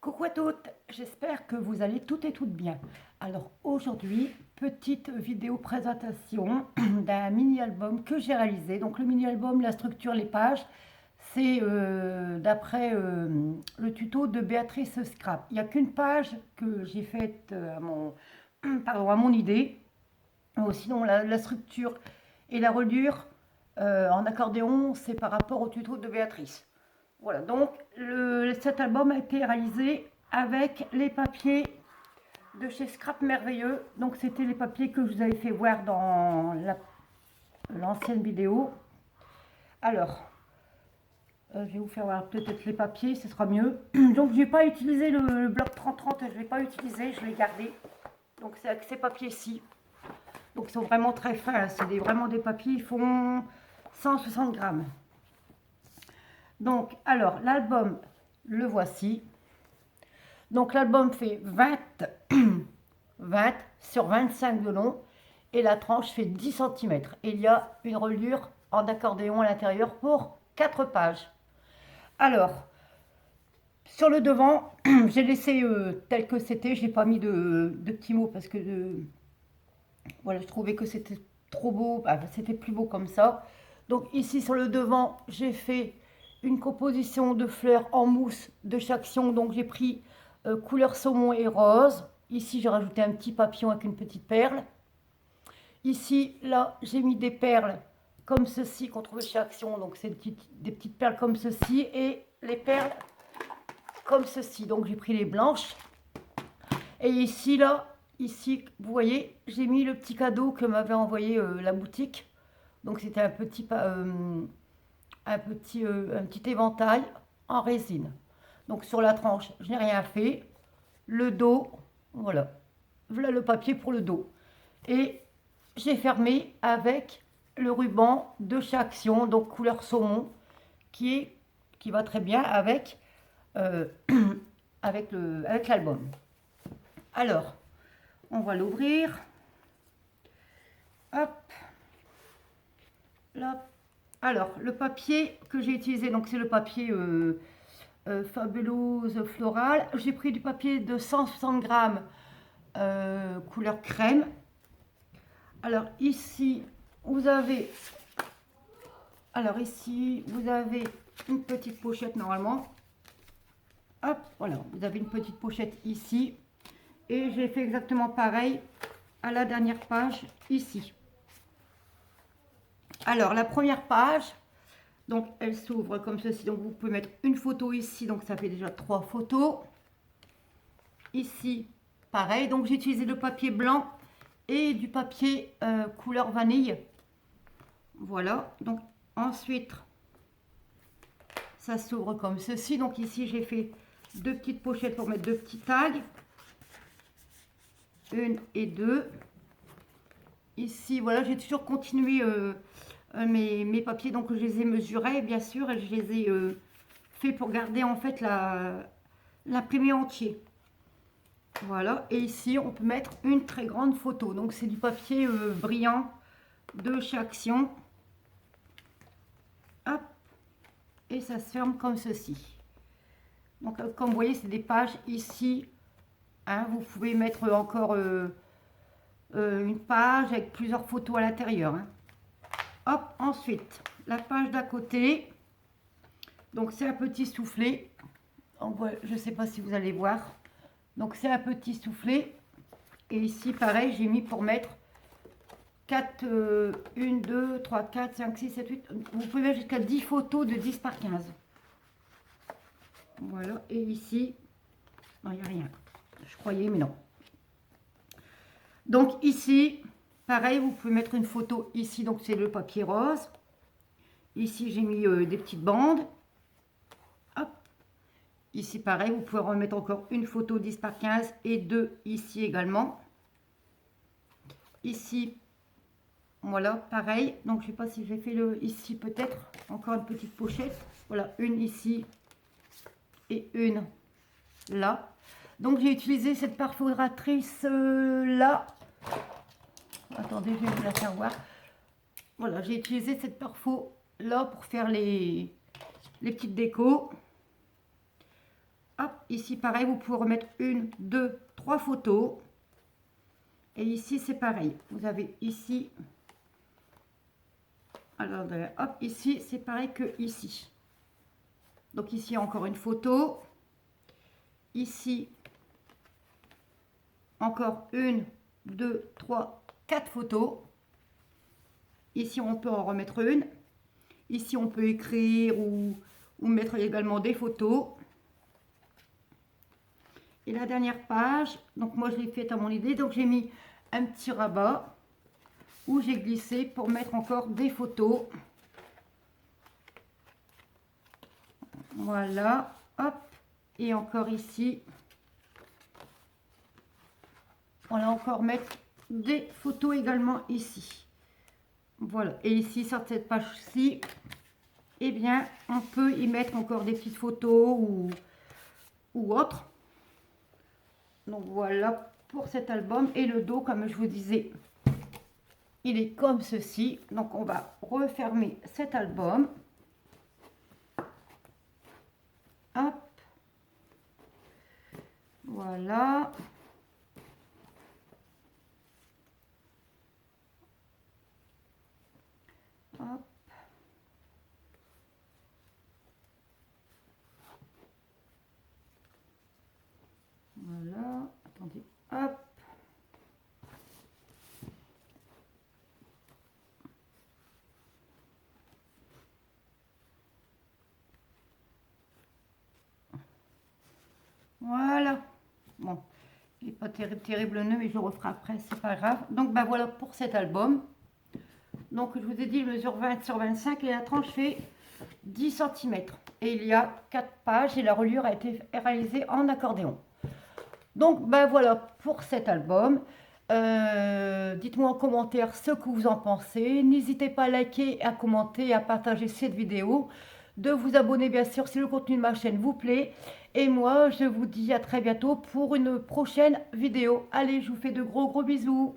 Coucou à toutes, j'espère que vous allez toutes et toutes bien. Alors aujourd'hui, petite vidéo présentation d'un mini-album que j'ai réalisé. Donc le mini-album, la structure, les pages, c'est d'après le tuto de Béatrice Scrap. Il n'y a qu'une page que j'ai faite à mon idée. Sinon la structure et la reliure en accordéon, c'est par rapport au tuto de Béatrice. Voilà, donc cet album a été réalisé avec les papiers de chez Scrap Merveilleux. Donc c'était les papiers que je vous avais fait voir dans l'ancienne vidéo. Alors, je vais vous faire voir peut-être les papiers, ce sera mieux. Donc je n'ai pas utilisé le bloc 30-30, je ne l'ai pas utilisé, je l'ai gardé. Donc c'est avec ces papiers-ci. Donc ils sont vraiment très fins, c'est vraiment des papiers, ils font 160 grammes. Donc, alors, l'album, le voici. Donc, l'album fait 20 sur 25 de long et la tranche fait 10 cm. Et il y a une reliure en accordéon à l'intérieur pour 4 pages. Alors, sur le devant, j'ai laissé tel que c'était. Je n'ai pas mis de petits mots parce que voilà, je trouvais que c'était trop beau. Enfin, c'était plus beau comme ça. Donc, ici, sur le devant, j'ai fait une composition de fleurs en mousse de chaque sion. Donc j'ai pris couleur saumon et rose. Ici j'ai rajouté un petit papillon avec une petite perle. Ici, là, j'ai mis des perles comme ceci qu'on trouve chez Action. Donc c'est des petites perles comme ceci et les perles comme ceci. Donc j'ai pris les blanches. Et ici, là, ici, vous voyez, j'ai mis le petit cadeau que m'avait envoyé la boutique. Donc c'était un petit éventail en résine. Donc sur la tranche, je n'ai rien fait. Le dos, voilà. Voilà le papier pour le dos. Et j'ai fermé avec le ruban de chez Action, donc couleur saumon, qui va très bien euh, avec l'album. Alors, on va l'ouvrir. Hop, là. Alors, le papier que j'ai utilisé, donc c'est le papier Fabuloso Floral. J'ai pris du papier de 160 grammes couleur crème. Alors ici, vous avez une petite pochette normalement. Hop, voilà, vous avez une petite pochette ici. Et j'ai fait exactement pareil à la dernière page ici. Alors la première page, donc elle s'ouvre comme ceci. Donc vous pouvez mettre une photo ici, donc ça fait déjà 3 photos. Ici, pareil, donc j'ai utilisé le papier blanc et du papier couleur vanille. Voilà, donc ensuite, ça s'ouvre comme ceci. Donc ici, j'ai fait 2 petites pochettes pour mettre 2 petits tags. 1 et 2. Ici, voilà, j'ai toujours continué mes papiers, donc je les ai mesurés, bien sûr, et je les ai fait pour garder en fait l'imprimé entier. Voilà, et ici, on peut mettre une très grande photo. Donc c'est du papier brillant de chez Action. Hop, et ça se ferme comme ceci. Donc comme vous voyez, c'est des pages ici. Hein, vous pouvez mettre encore une page avec plusieurs photos à l'intérieur. Hein. Hop, ensuite, la page d'à côté. Donc c'est un petit soufflet. Je ne sais pas si vous allez voir. Donc c'est un petit soufflet. Et ici, pareil, j'ai mis pour mettre 4, 1, 2, 3, 4, 5, 6, 7, 8. Vous pouvez mettre jusqu'à 10 photos de 10 par 15. Voilà, et ici, non, il n'y a rien. Je croyais, mais non. Donc ici, pareil, vous pouvez mettre une photo ici, donc c'est le papier rose. Ici, j'ai mis des petites bandes. Hop. Ici, pareil, vous pouvez remettre encore une photo 10 par 15 et 2 ici également. Ici, voilà, pareil. Donc, je ne sais pas si j'ai fait ici peut-être. Encore une petite pochette. Voilà, une ici et une là. Donc, j'ai utilisé cette perforatrice là. Attendez, je vais vous la faire voir. Voilà, j'ai utilisé cette perfo là pour faire les petites décos. Hop, ici pareil, vous pouvez remettre 1, 2, 3 photos. Et ici c'est pareil, vous avez ici, alors hop, ici c'est pareil que ici. Donc ici encore une photo, ici encore 1, 2, 3, 4 photos. Ici on peut en remettre une. Ici on peut écrire ou mettre également des photos. Et la dernière page, donc moi je l'ai faite à mon idée, donc j'ai mis un petit rabat où j'ai glissé pour mettre encore des photos. Voilà, hop, et encore ici, on va encore mettre des photos également ici. Voilà, et ici sur cette page-ci, eh bien, on peut y mettre encore des petites photos ou autres. Donc voilà pour cet album. Et le dos, comme je vous disais, il est comme ceci. Donc on va refermer cet album. Hop. Voilà. Hop. Voilà. Attendez. Hop. Voilà. Bon, il n'est pas terrible le nœud, mais je le referai après, c'est pas grave. Donc ben voilà pour cet album. Donc je vous ai dit, il mesure 20 sur 25 et la tranche fait 10 cm. Et il y a 4 pages et la reliure a été réalisée en accordéon. Donc ben voilà pour cet album. Dites-moi en commentaire ce que vous en pensez. N'hésitez pas à liker, à commenter et à partager cette vidéo. De vous abonner bien sûr si le contenu de ma chaîne vous plaît. Et moi je vous dis à très bientôt pour une prochaine vidéo. Allez, je vous fais de gros bisous.